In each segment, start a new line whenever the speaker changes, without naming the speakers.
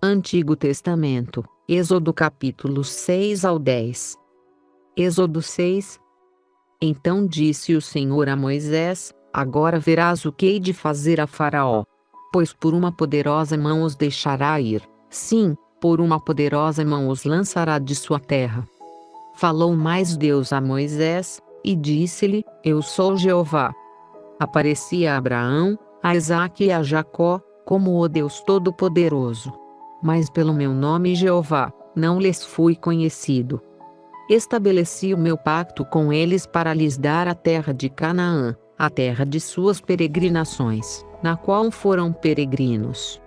Antigo Testamento, Êxodo capítulos 6 ao 10. Êxodo 6. Então disse o Senhor a Moisés: Agora verás o que hei de fazer a Faraó. Pois por uma poderosa mão os deixará ir, sim, por uma poderosa mão os lançará de sua terra. Falou mais Deus a Moisés, e disse-lhe: Eu sou Jeová. Apareci a Abraão, a Isaque e a Jacó, como o Deus Todo-Poderoso. Mas pelo meu nome Jeová, não lhes fui conhecido. Estabeleci o meu pacto com eles para lhes dar a terra de Canaã, a terra de suas peregrinações, na qual foram peregrinos.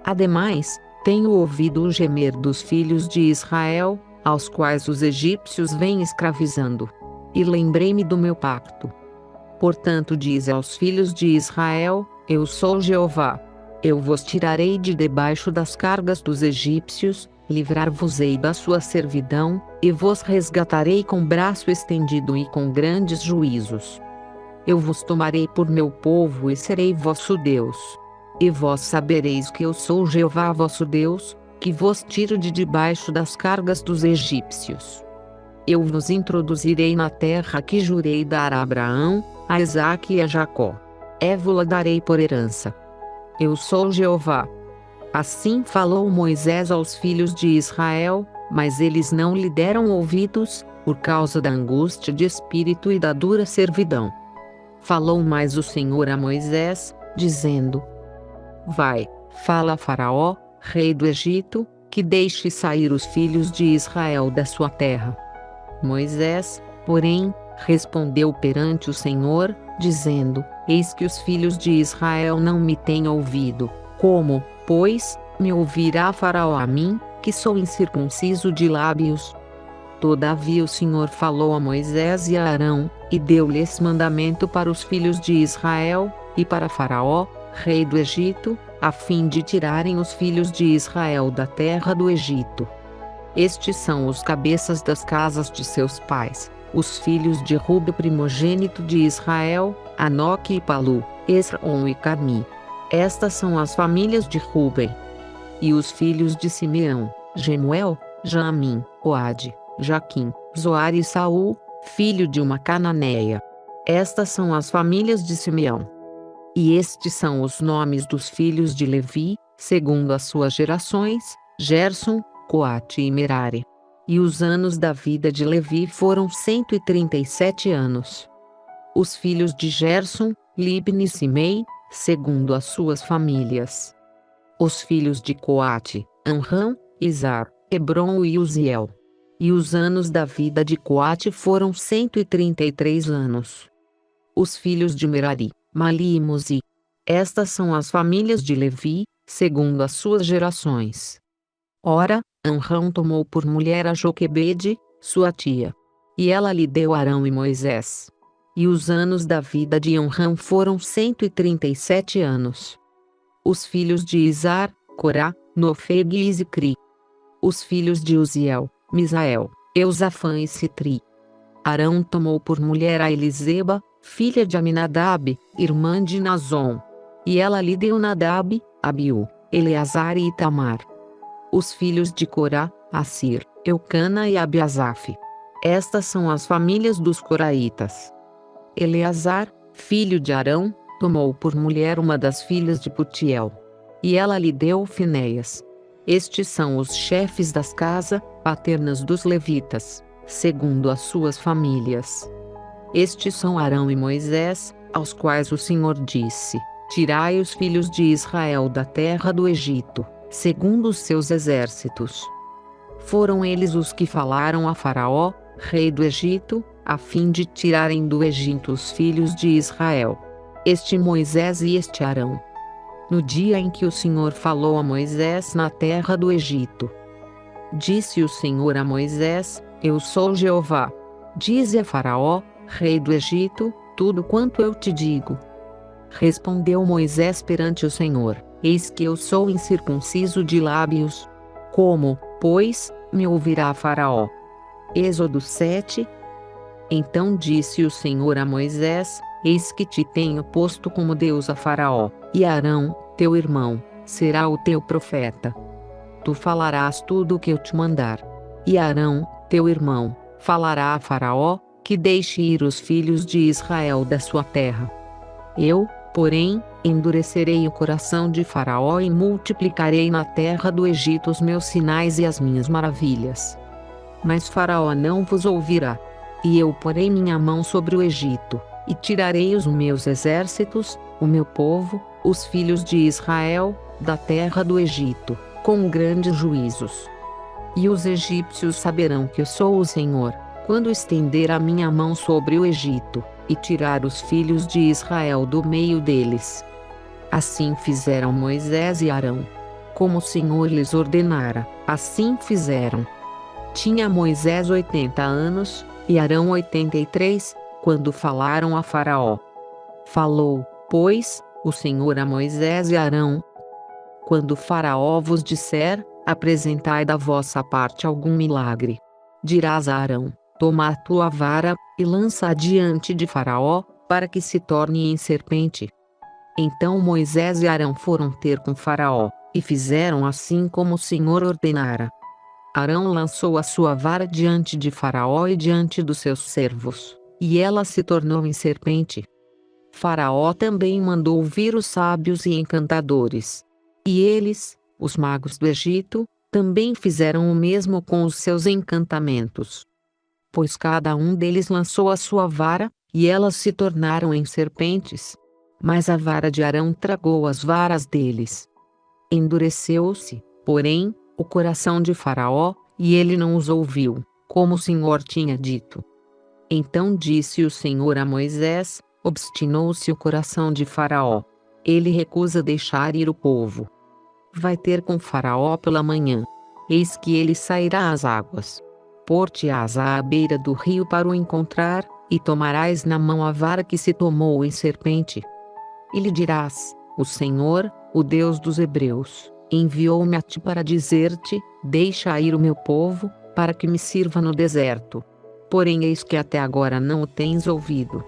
Ademais, tenho ouvido o gemer dos filhos de Israel, aos quais os egípcios vêm escravizando. E lembrei-me do meu pacto. Portanto dize aos filhos de Israel: Eu sou Jeová. Eu vos tirarei de debaixo das cargas dos egípcios, livrar-vos-ei da sua servidão, e vos resgatarei com braço estendido e com grandes juízos. Eu vos tomarei por meu povo e serei vosso Deus. E vós sabereis que eu sou Jeová vosso Deus, que vos tiro de debaixo das cargas dos egípcios. Eu vos introduzirei na terra que jurei dar a Abraão, a Isaque e a Jacó. Vo-la darei por herança. Eu sou Jeová. Assim falou Moisés aos filhos de Israel, mas eles não lhe deram ouvidos, por causa da angústia de espírito e da dura servidão. Falou mais o Senhor a Moisés, dizendo: Vai, fala a Faraó, rei do Egito, que deixe sair os filhos de Israel da sua terra. Moisés, porém, respondeu perante o Senhor, dizendo: Eis que os filhos de Israel não me têm ouvido. Como, pois, me ouvirá Faraó a mim, que sou incircunciso de lábios? Todavia o Senhor falou a Moisés e a Arão, e deu-lhes mandamento para os filhos de Israel, e para Faraó, rei do Egito, a fim de tirarem os filhos de Israel da terra do Egito. Estes são os cabeças das casas de seus pais, os filhos de Rube primogênito de Israel, Anoque e Palu, Esrom e Carmi. Estas são as famílias de Ruben. E os filhos de Simeão, Gemuel, Jamim, Oade, Jaquim, Zoar e Saul, filho de uma cananeia. Estas são as famílias de Simeão. E estes são os nomes dos filhos de Levi, segundo as suas gerações: Gerson, Coate e Merari. E os anos da vida de Levi foram 137 anos. Os filhos de Gerson, Libni e Simei, segundo as suas famílias. Os filhos de Coate, Amram, Izar, Hebron e Uziel. E os anos da vida de Coate foram 133 anos. Os filhos de Merari, Mali e Muzi. Estas são as famílias de Levi, segundo as suas gerações. Ora, Amram tomou por mulher a Joquebede, sua tia. E ela lhe deu Arão e Moisés. E os anos da vida de Amram foram 137 anos. Os filhos de Izar, Corá, Nofeg e Zicri. Os filhos de Uziel, Misael, Eusafã e Citri. Arão tomou por mulher a Eliseba, filha de Aminadab, irmã de Nazon. E ela lhe deu Nadab, Abiú, Eleazar e Itamar. Os filhos de Corá, Assir, Eucana e Abiasaf. Estas são as famílias dos coraitas. Eleazar, filho de Arão, tomou por mulher uma das filhas de Putiel. E ela lhe deu Finéias. Estes são os chefes das casas paternas dos levitas, segundo as suas famílias. Estes são Arão e Moisés, aos quais o Senhor disse: Tirai os filhos de Israel da terra do Egito, segundo os seus exércitos. Foram eles os que falaram a Faraó, rei do Egito, a fim de tirarem do Egito os filhos de Israel. Este Moisés e este Arão. No dia em que o Senhor falou a Moisés na terra do Egito. Disse o Senhor a Moisés: Eu sou Jeová. Dize a Faraó, rei do Egito, tudo quanto eu te digo. Respondeu Moisés perante o Senhor: Eis que eu sou incircunciso de lábios. Como, pois, me ouvirá Faraó? Êxodo 7. Então disse o Senhor a Moisés: Eis que te tenho posto como Deus a Faraó, e Arão, teu irmão, será o teu profeta. Tu falarás tudo o que eu te mandar. E Arão, teu irmão, falará a Faraó, que deixe ir os filhos de Israel da sua terra. Eu, porém, endurecerei o coração de Faraó e multiplicarei na terra do Egito os meus sinais e as minhas maravilhas. Mas Faraó não vos ouvirá. E eu porei minha mão sobre o Egito, e tirarei os meus exércitos, o meu povo, os filhos de Israel, da terra do Egito, com grandes juízos. E os egípcios saberão que eu sou o Senhor, quando estender a minha mão sobre o Egito, e tirar os filhos de Israel do meio deles. Assim fizeram Moisés e Arão. Como o Senhor lhes ordenara, assim fizeram. Tinha Moisés 80 anos, e Arão 83, quando falaram a Faraó. Falou, pois, o Senhor a Moisés e Arão: quando Faraó vos disser, apresentai da vossa parte algum milagre. Dirás a Arão: toma a tua vara, e lança-a diante de Faraó, para que se torne em serpente. Então Moisés e Arão foram ter com Faraó, e fizeram assim como o Senhor ordenara. Arão lançou a sua vara diante de Faraó e diante dos seus servos, e ela se tornou em serpente. Faraó também mandou vir os sábios e encantadores. E eles, os magos do Egito, também fizeram o mesmo com os seus encantamentos. Pois cada um deles lançou a sua vara, e elas se tornaram em serpentes. Mas a vara de Arão tragou as varas deles. Endureceu-se, porém, o coração de Faraó, e ele não os ouviu, como o Senhor tinha dito. Então disse o Senhor a Moisés: obstinou-se o coração de Faraó. Ele recusa deixar ir o povo. Vai ter com Faraó pela manhã. Eis que ele sairá às águas. Por-te-ás à beira do rio para o encontrar, e tomarás na mão a vara que se tomou em serpente. E lhe dirás: o Senhor, o Deus dos Hebreus, enviou-me a ti para dizer-te: deixa ir o meu povo, para que me sirva no deserto. Porém eis que até agora não o tens ouvido.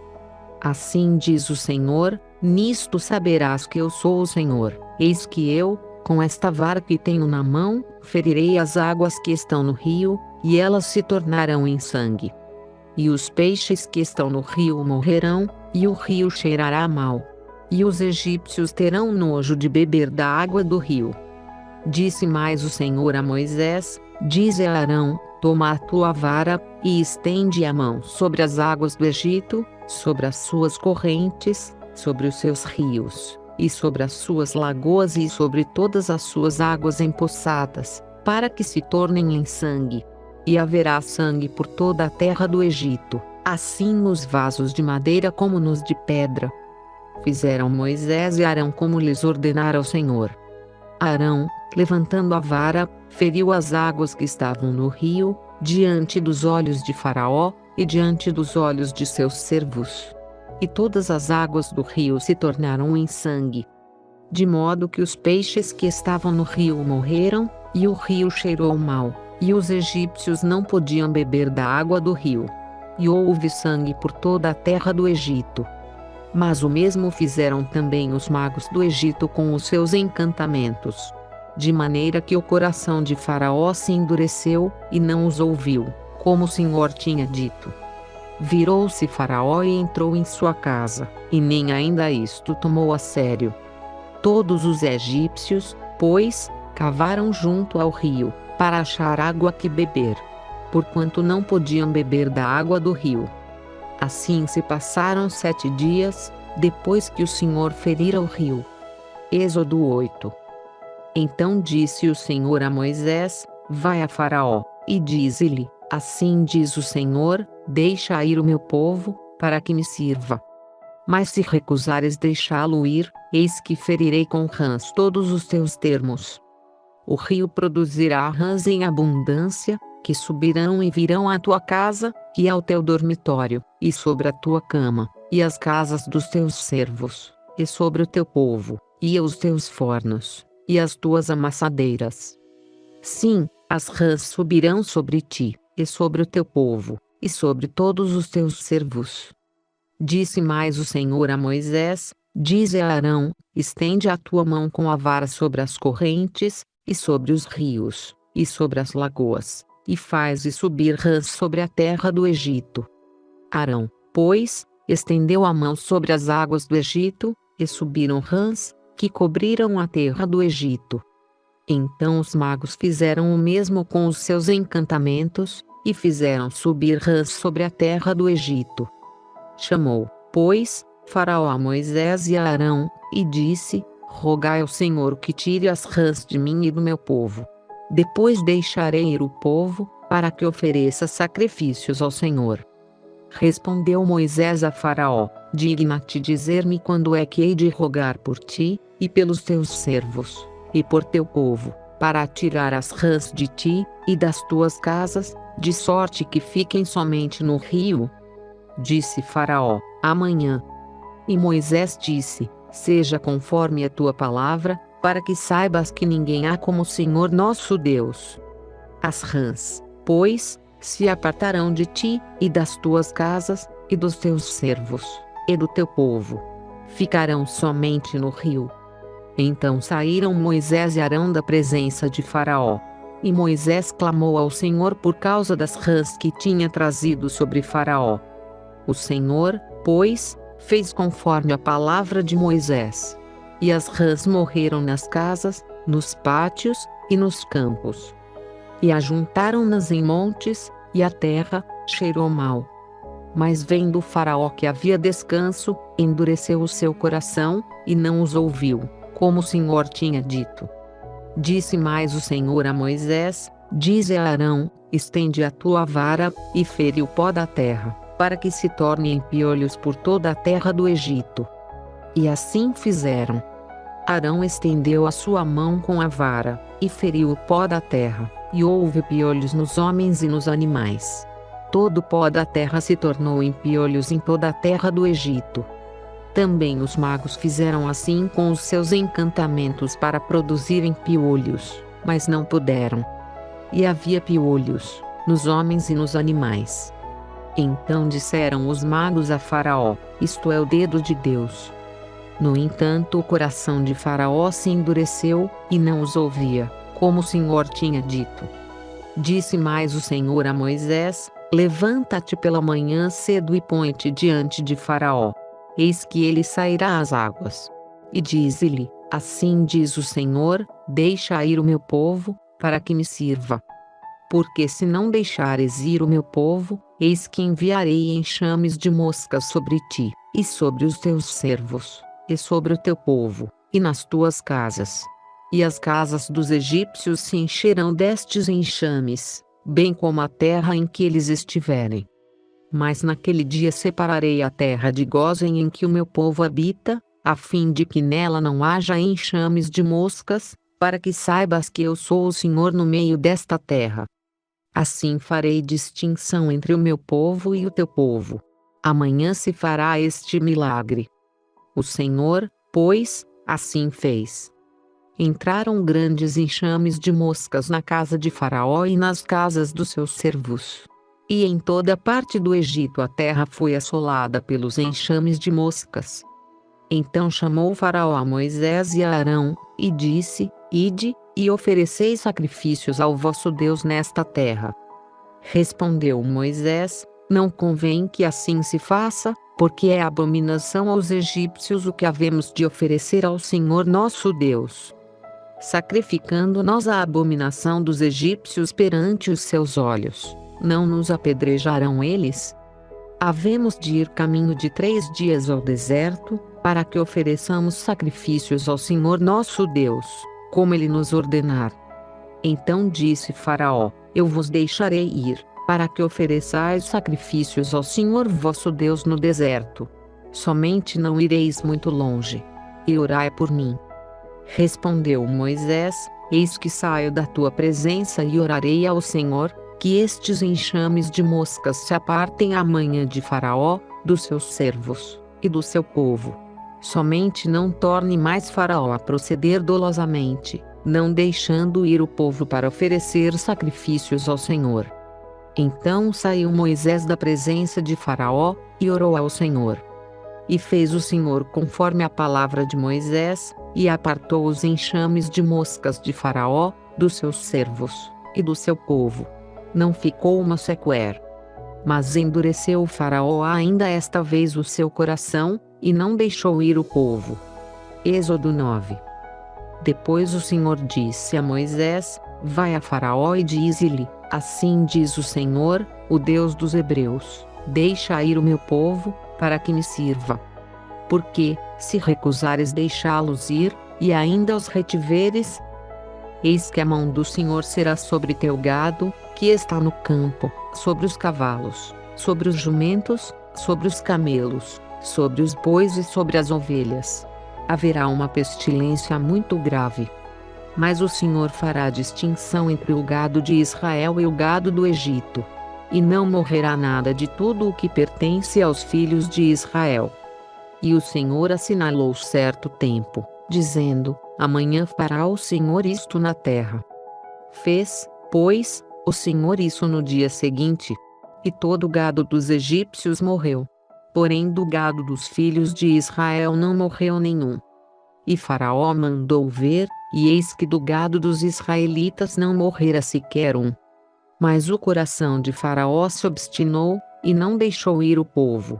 Assim diz o Senhor: nisto saberás que eu sou o Senhor. Eis que eu, com esta vara que tenho na mão, ferirei as águas que estão no rio, e elas se tornarão em sangue. E os peixes que estão no rio morrerão, e o rio cheirará mal. E os egípcios terão nojo de beber da água do rio. Disse mais o Senhor a Moisés: dize a Arão: toma a tua vara, e estende a mão sobre as águas do Egito, sobre as suas correntes, sobre os seus rios, e sobre as suas lagoas e sobre todas as suas águas empoçadas, para que se tornem em sangue. E haverá sangue por toda a terra do Egito, assim nos vasos de madeira como nos de pedra. Fizeram Moisés e Arão como lhes ordenara o Senhor. Arão, levantando a vara, feriu as águas que estavam no rio, diante dos olhos de Faraó, e diante dos olhos de seus servos. E todas as águas do rio se tornaram em sangue. De modo que os peixes que estavam no rio morreram, e o rio cheirou mal, e os egípcios não podiam beber da água do rio. E houve sangue por toda a terra do Egito. Mas o mesmo fizeram também os magos do Egito com os seus encantamentos. De maneira que o coração de Faraó se endureceu, e não os ouviu, como o Senhor tinha dito. Virou-se Faraó e entrou em sua casa, e nem ainda isto tomou a sério. Todos os egípcios, pois, cavaram junto ao rio, para achar água que beber. Porquanto não podiam beber da água do rio. Assim se passaram 7 dias, depois que o Senhor ferira o rio. Êxodo 8. Então disse o Senhor a Moisés: vai a Faraó, e dize-lhe: assim diz o Senhor, deixa ir o meu povo, para que me sirva. Mas se recusares deixá-lo ir, eis que ferirei com rãs todos os teus termos. O rio produzirá rãs em abundância, que subirão e virão à tua casa, e ao teu dormitório, e sobre a tua cama, e as casas dos teus servos, e sobre o teu povo, e os teus fornos, e as tuas amassadeiras. Sim, as rãs subirão sobre ti, e sobre o teu povo, e sobre todos os teus servos. Disse mais o Senhor a Moisés: dize a Arão: estende a tua mão com a vara sobre as correntes, e sobre os rios, e sobre as lagoas, e faz subir rãs sobre a terra do Egito. Arão, pois, estendeu a mão sobre as águas do Egito, e subiram rãs, que cobriram a terra do Egito. Então os magos fizeram o mesmo com os seus encantamentos, e fizeram subir rãs sobre a terra do Egito. Chamou, pois, Faraó a Moisés e a Arão, e disse: Rogai ao Senhor que tire as rãs de mim e do meu povo. Depois deixarei ir o povo, para que ofereça sacrifícios ao Senhor. Respondeu Moisés a Faraó: Digna-te dizer-me quando é que hei de rogar por ti, e pelos teus servos, e por teu povo, para tirar as rãs de ti, e das tuas casas, de sorte que fiquem somente no rio? Disse Faraó: Amanhã. E Moisés disse: Seja conforme a tua palavra, para que saibas que ninguém há como o Senhor nosso Deus. As rãs, pois, se apartarão de ti, e das tuas casas, e dos teus servos, e do teu povo. Ficarão somente no rio. Então saíram Moisés e Arão da presença de Faraó. E Moisés clamou ao Senhor por causa das rãs que tinha trazido sobre Faraó. O Senhor, pois, fez conforme a palavra de Moisés. E as rãs morreram nas casas, nos pátios, e nos campos. E ajuntaram-nas em montes, e a terra cheirou mal. Mas vendo Faraó que havia descanso, endureceu o seu coração, e não os ouviu, como o Senhor tinha dito. Disse mais o Senhor a Moisés: Dize a Arão: Estende a tua vara, e fere o pó da terra, para que se torne em piolhos por toda a terra do Egito. E assim fizeram. Arão estendeu a sua mão com a vara, e feriu o pó da terra, e houve piolhos nos homens e nos animais. Todo o pó da terra se tornou em piolhos em toda a terra do Egito. Também os magos fizeram assim com os seus encantamentos para produzirem piolhos, mas não puderam. E havia piolhos nos homens e nos animais. Então disseram os magos a Faraó: Isto é o dedo de Deus. No entanto, o coração de Faraó se endureceu, e não os ouvia, como o Senhor tinha dito. Disse mais o Senhor a Moisés: Levanta-te pela manhã cedo e põe-te diante de Faraó. Eis que ele sairá às águas. E dize-lhe: Assim diz o Senhor: Deixa ir o meu povo, para que me sirva. Porque se não deixares ir o meu povo, eis que enviarei enxames de moscas sobre ti, e sobre os teus servos, e sobre o teu povo, e nas tuas casas. E as casas dos egípcios se encherão destes enxames, bem como a terra em que eles estiverem. Mas naquele dia separarei a terra de Gósen em que o meu povo habita, a fim de que nela não haja enxames de moscas, para que saibas que eu sou o Senhor no meio desta terra. Assim farei distinção entre o meu povo e o teu povo. Amanhã se fará este milagre. O Senhor, pois, assim fez. Entraram grandes enxames de moscas na casa de Faraó e nas casas dos seus servos. E em toda parte do Egito a terra foi assolada pelos enxames de moscas. Então chamou Faraó a Moisés e a Arão, e disse: Ide, e oferecei sacrifícios ao vosso Deus nesta terra. Respondeu Moisés: Não convém que assim se faça, porque é abominação aos egípcios o que havemos de oferecer ao Senhor nosso Deus. Sacrificando nós a abominação dos egípcios perante os seus olhos, não nos apedrejarão eles? Havemos de ir caminho de 3 dias ao deserto, para que ofereçamos sacrifícios ao Senhor nosso Deus, como ele nos ordenar. Então disse Faraó: Eu vos deixarei ir, para que ofereçais sacrifícios ao Senhor vosso Deus no deserto. Somente não ireis muito longe. E orai por mim. Respondeu Moisés: Eis que saio da tua presença e orarei ao Senhor, que estes enxames de moscas se apartem amanhã de Faraó, dos seus servos, e do seu povo. Somente não torne mais Faraó a proceder dolosamente, não deixando ir o povo para oferecer sacrifícios ao Senhor. Então saiu Moisés da presença de Faraó, e orou ao Senhor. E fez o Senhor conforme a palavra de Moisés, e apartou os enxames de moscas de Faraó, dos seus servos, e do seu povo. Não ficou uma sequer. Mas endureceu o Faraó ainda esta vez o seu coração, e não deixou ir o povo. Êxodo 9. Depois o Senhor disse a Moisés: Vai a Faraó e dize-lhe: Assim diz o Senhor, o Deus dos Hebreus: Deixa ir o meu povo, para que me sirva. Porque, se recusares deixá-los ir, e ainda os retiveres, eis que a mão do Senhor será sobre teu gado, que está no campo, sobre os cavalos, sobre os jumentos, sobre os camelos, sobre os bois e sobre as ovelhas. Haverá uma pestilência muito grave. Mas o Senhor fará distinção entre o gado de Israel e o gado do Egito. E não morrerá nada de tudo o que pertence aos filhos de Israel. E o Senhor assinalou certo tempo, dizendo: Amanhã fará o Senhor isto na terra. Fez, pois, o Senhor isso no dia seguinte. E todo o gado dos egípcios morreu. Porém do gado dos filhos de Israel não morreu nenhum. E Faraó mandou ver, e eis que do gado dos israelitas não morrera sequer um. Mas o coração de Faraó se obstinou, e não deixou ir o povo.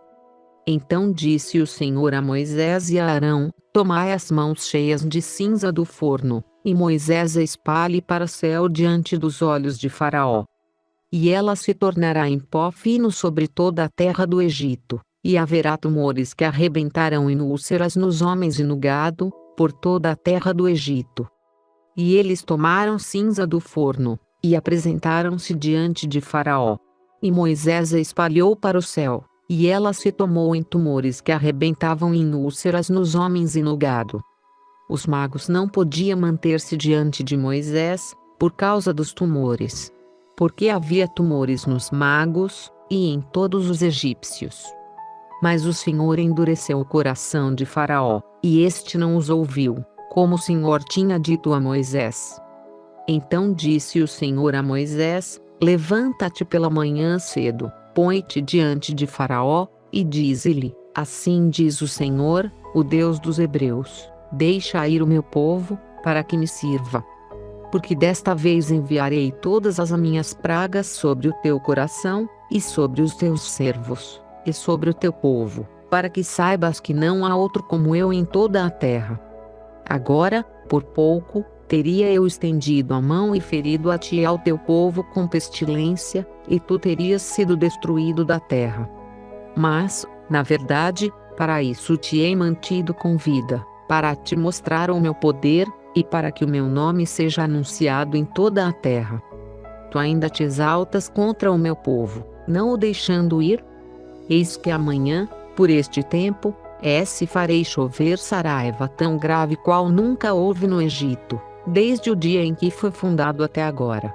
Então disse o Senhor a Moisés e a Arão: Tomai as mãos cheias de cinza do forno, e Moisés a espalhe para o céu diante dos olhos de Faraó. E ela se tornará em pó fino sobre toda a terra do Egito, e haverá tumores que arrebentarão em úlceras nos homens e no gado, por toda a terra do Egito. E eles tomaram cinza do forno, e apresentaram-se diante de Faraó. E Moisés a espalhou para o céu, e ela se tomou em tumores que arrebentavam em úlceras nos homens e no gado. Os magos não podiam manter-se diante de Moisés, por causa dos tumores. Porque havia tumores nos magos, e em todos os egípcios. Mas o Senhor endureceu o coração de Faraó, e este não os ouviu, como o Senhor tinha dito a Moisés. Então disse o Senhor a Moisés: Levanta-te pela manhã cedo, põe-te diante de Faraó, e dize-lhe: Assim diz o Senhor, o Deus dos Hebreus: Deixa ir o meu povo, para que me sirva. Porque desta vez enviarei todas as minhas pragas sobre o teu coração, e sobre os teus servos, e sobre o teu povo, para que saibas que não há outro como eu em toda a terra. Agora, por pouco, teria eu estendido a mão e ferido a ti e ao teu povo com pestilência, e tu terias sido destruído da terra. Mas, na verdade, para isso te hei mantido com vida, para te mostrar o meu poder, e para que o meu nome seja anunciado em toda a terra. Tu ainda te exaltas contra o meu povo, não o deixando ir? Eis que amanhã, por este tempo, se farei chover saraiva tão grave qual nunca houve no Egito, desde o dia em que foi fundado até agora.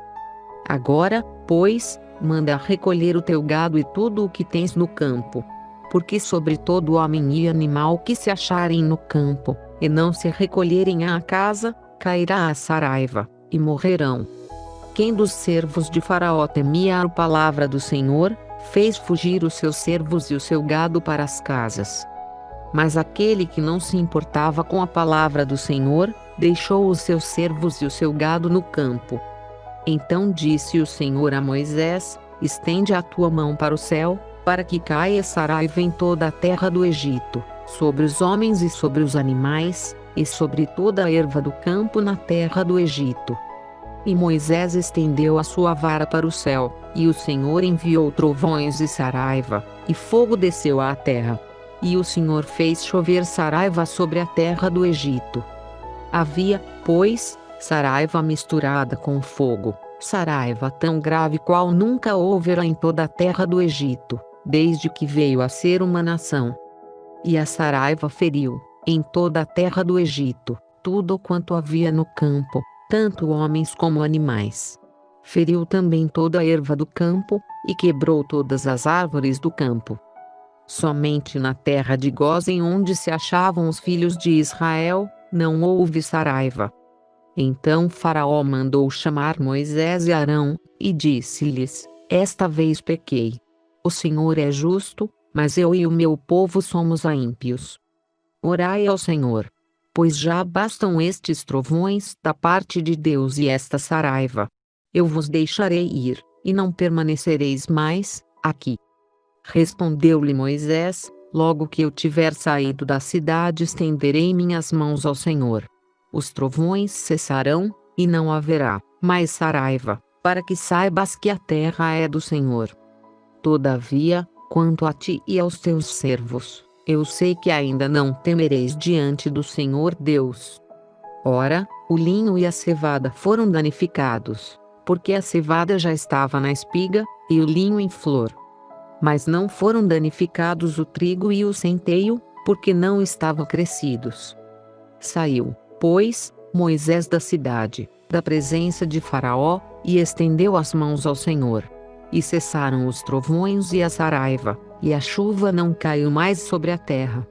Agora, pois, manda recolher o teu gado e tudo o que tens no campo. Porque sobre todo homem e animal que se acharem no campo, e não se recolherem à casa, cairá a saraiva, e morrerão. Quem dos servos de Faraó temia a palavra do Senhor, fez fugir os seus servos e o seu gado para as casas. Mas aquele que não se importava com a palavra do Senhor, deixou os seus servos e o seu gado no campo. Então disse o Senhor a Moisés: Estende a tua mão para o céu, para que caia saraiva em toda a terra do Egito, sobre os homens e sobre os animais, e sobre toda a erva do campo na terra do Egito. E Moisés estendeu a sua vara para o céu, e o Senhor enviou trovões e saraiva, e fogo desceu à terra. E o Senhor fez chover saraiva sobre a terra do Egito. Havia, pois, saraiva misturada com fogo, saraiva tão grave qual nunca houvera em toda a terra do Egito, desde que veio a ser uma nação. E a saraiva feriu, em toda a terra do Egito, tudo quanto havia no campo, tanto homens como animais. Feriu também toda a erva do campo, e quebrou todas as árvores do campo. Somente na terra de Gósen, onde se achavam os filhos de Israel, não houve saraiva. Então Faraó mandou chamar Moisés e Arão, e disse-lhes: Esta vez pequei. O Senhor é justo, mas eu e o meu povo somos ímpios. Orai ao Senhor, pois já bastam estes trovões da parte de Deus e esta saraiva. Eu vos deixarei ir, e não permanecereis mais aqui. Respondeu-lhe Moisés: logo que eu tiver saído da cidade, estenderei minhas mãos ao Senhor. Os trovões cessarão, e não haverá mais saraiva, para que saibas que a terra é do Senhor. Todavia, quanto a ti e aos teus servos, eu sei que ainda não temereis diante do Senhor Deus. Ora, o linho e a cevada foram danificados, porque a cevada já estava na espiga, e o linho em flor. Mas não foram danificados o trigo e o centeio, porque não estavam crescidos. Saiu, pois, Moisés da cidade, da presença de Faraó, e estendeu as mãos ao Senhor. E cessaram os trovões e a saraiva, e a chuva não caiu mais sobre a terra.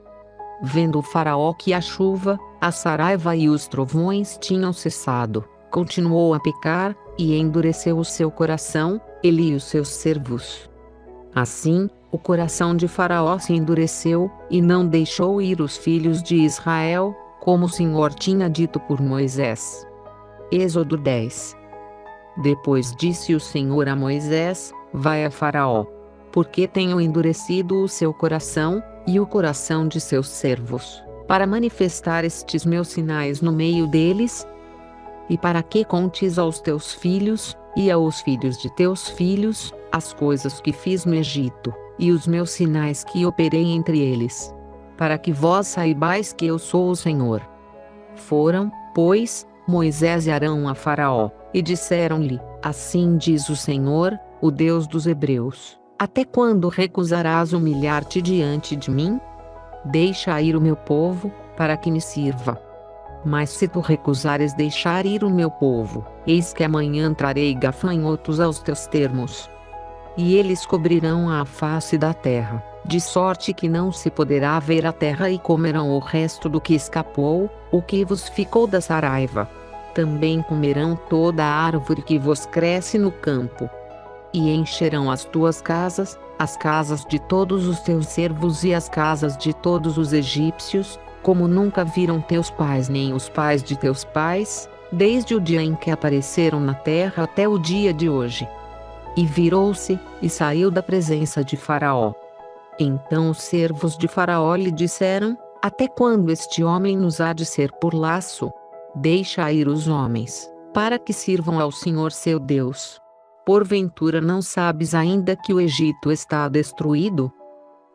Vendo o Faraó que a chuva, a saraiva e os trovões tinham cessado, continuou a pecar, e endureceu o seu coração, ele e os seus servos. Assim, o coração de Faraó se endureceu, e não deixou ir os filhos de Israel, como o Senhor tinha dito por Moisés. Êxodo 10. Depois disse o Senhor a Moisés: vai a Faraó, porque tenho endurecido o seu coração, e o coração de seus servos, para manifestar estes meus sinais no meio deles, e para que contes aos teus filhos, e aos filhos de teus filhos, as coisas que fiz no Egito, e os meus sinais que operei entre eles, para que vós saibais que eu sou o Senhor. Foram, pois, Moisés e Arão a Faraó, e disseram-lhe: assim diz o Senhor, o Deus dos Hebreus: até quando recusarás humilhar-te diante de mim? Deixa ir o meu povo, para que me sirva. Mas se tu recusares deixar ir o meu povo, eis que amanhã trarei gafanhotos aos teus termos. E eles cobrirão a face da terra, de sorte que não se poderá ver a terra, e comerão o resto do que escapou, o que vos ficou da saraiva. Também comerão toda a árvore que vos cresce no campo. E encherão as tuas casas, as casas de todos os teus servos e as casas de todos os egípcios, como nunca viram teus pais nem os pais de teus pais, desde o dia em que apareceram na terra até o dia de hoje. E virou-se, e saiu da presença de Faraó. Então os servos de Faraó lhe disseram: até quando este homem nos há de ser por laço? Deixa ir os homens, para que sirvam ao Senhor seu Deus. Porventura não sabes ainda que o Egito está destruído?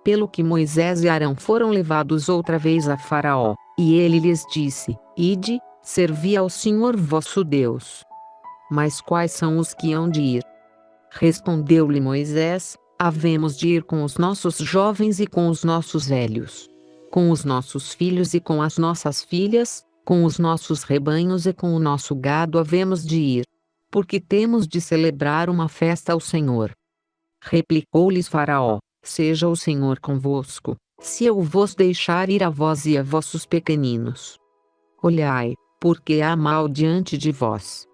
Pelo que Moisés e Arão foram levados outra vez a Faraó, e ele lhes disse: ide, servi ao Senhor vosso Deus. Mas quais são os que hão de ir? Respondeu-lhe Moisés: havemos de ir com os nossos jovens e com os nossos velhos, com os nossos filhos e com as nossas filhas, com os nossos rebanhos e com o nosso gado havemos de ir, porque temos de celebrar uma festa ao Senhor. Replicou-lhes Faraó: seja o Senhor convosco, se eu vos deixar ir a vós e a vossos pequeninos. Olhai, porque há mal diante de vós.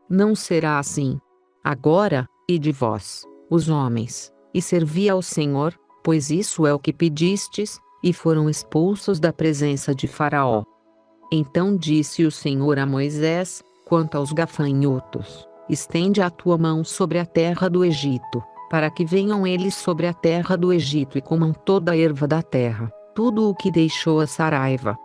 Não será assim. Agora, ide vós, os homens, e servi ao Senhor, pois isso é o que pedistes, e foram expulsos da presença de Faraó. Então disse o Senhor a Moisés: quanto aos gafanhotos, estende a tua mão sobre a terra do Egito, para que venham eles sobre a terra do Egito e comam toda a erva da terra, tudo o que deixou a saraiva.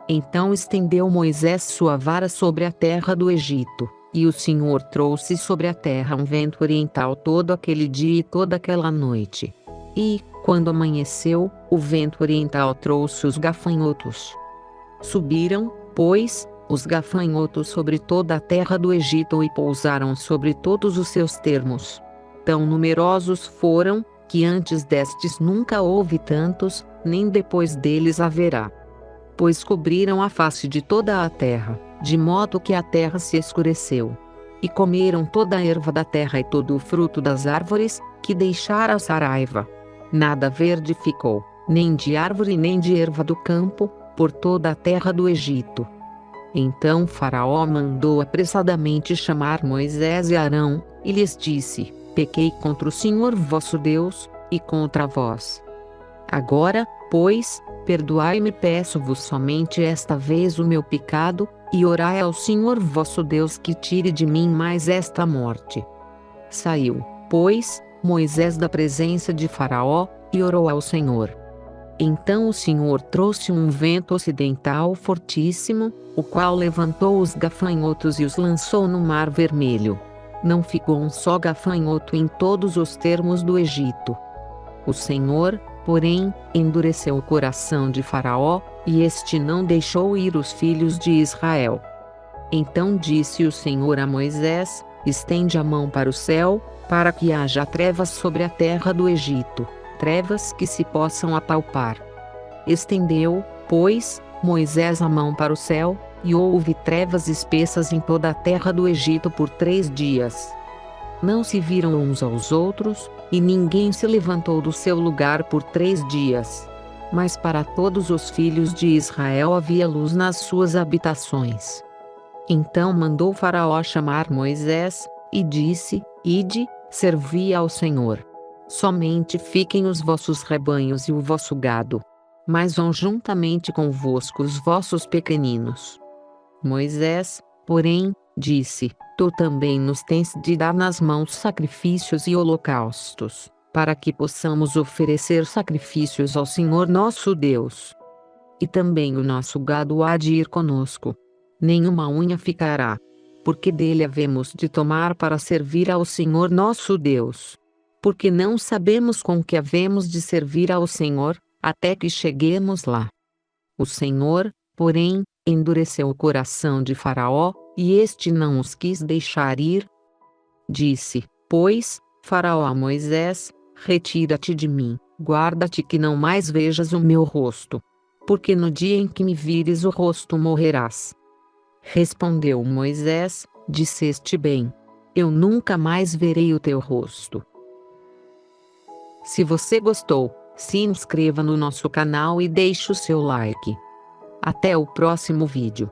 Então estendeu Moisés sua vara sobre a terra do Egito, e o Senhor trouxe sobre a terra um vento oriental todo aquele dia e toda aquela noite. E, quando amanheceu, o vento oriental trouxe os gafanhotos. Subiram, pois, os gafanhotos sobre toda a terra do Egito e pousaram sobre todos os seus termos. Tão numerosos foram, que antes destes nunca houve tantos, nem depois deles haverá. Pois cobriram a face de toda a terra, de modo que a terra se escureceu. E comeram toda a erva da terra e todo o fruto das árvores, que deixara a saraiva. Nada verde ficou, nem de árvore nem de erva do campo, por toda a terra do Egito. Então Faraó mandou apressadamente chamar Moisés e Arão, e lhes disse: pequei contra o Senhor vosso Deus, e contra vós. Agora, pois, perdoai-me, peço-vos somente esta vez o meu pecado, e orai ao Senhor vosso Deus que tire de mim mais esta morte. Saiu, pois, Moisés da presença de Faraó, e orou ao Senhor. Então o Senhor trouxe um vento ocidental fortíssimo, o qual levantou os gafanhotos e os lançou no Mar Vermelho. Não ficou um só gafanhoto em todos os termos do Egito. O Senhor, porém, endureceu o coração de Faraó, e este não deixou ir os filhos de Israel. Então disse o Senhor a Moisés: estende a mão para o céu, para que haja trevas sobre a terra do Egito, trevas que se possam apalpar. Estendeu, pois, Moisés a mão para o céu, e houve trevas espessas em toda a terra do Egito por 3 dias. Não se viram uns aos outros, e ninguém se levantou do seu lugar por 3 dias. Mas para todos os filhos de Israel havia luz nas suas habitações. Então mandou Faraó chamar Moisés, e disse: ide, servi ao Senhor. Somente fiquem os vossos rebanhos e o vosso gado. Mas vão juntamente convosco os vossos pequeninos. Moisés, porém, disse: tu também nos tens de dar nas mãos sacrifícios e holocaustos, para que possamos oferecer sacrifícios ao Senhor nosso Deus. E também o nosso gado há de ir conosco. Nenhuma unha ficará, porque dele havemos de tomar para servir ao Senhor nosso Deus. Porque não sabemos com que havemos de servir ao Senhor, até que cheguemos lá. O Senhor, porém, endureceu o coração de Faraó, e este não os quis deixar ir. Disse, pois, Faraó a Moisés: retira-te de mim, guarda-te que não mais vejas o meu rosto. Porque no dia em que me vires o rosto morrerás. Respondeu Moisés: disseste bem. Eu nunca mais verei o teu rosto. Se você gostou, se inscreva no nosso canal e deixe o seu like. Até o próximo vídeo.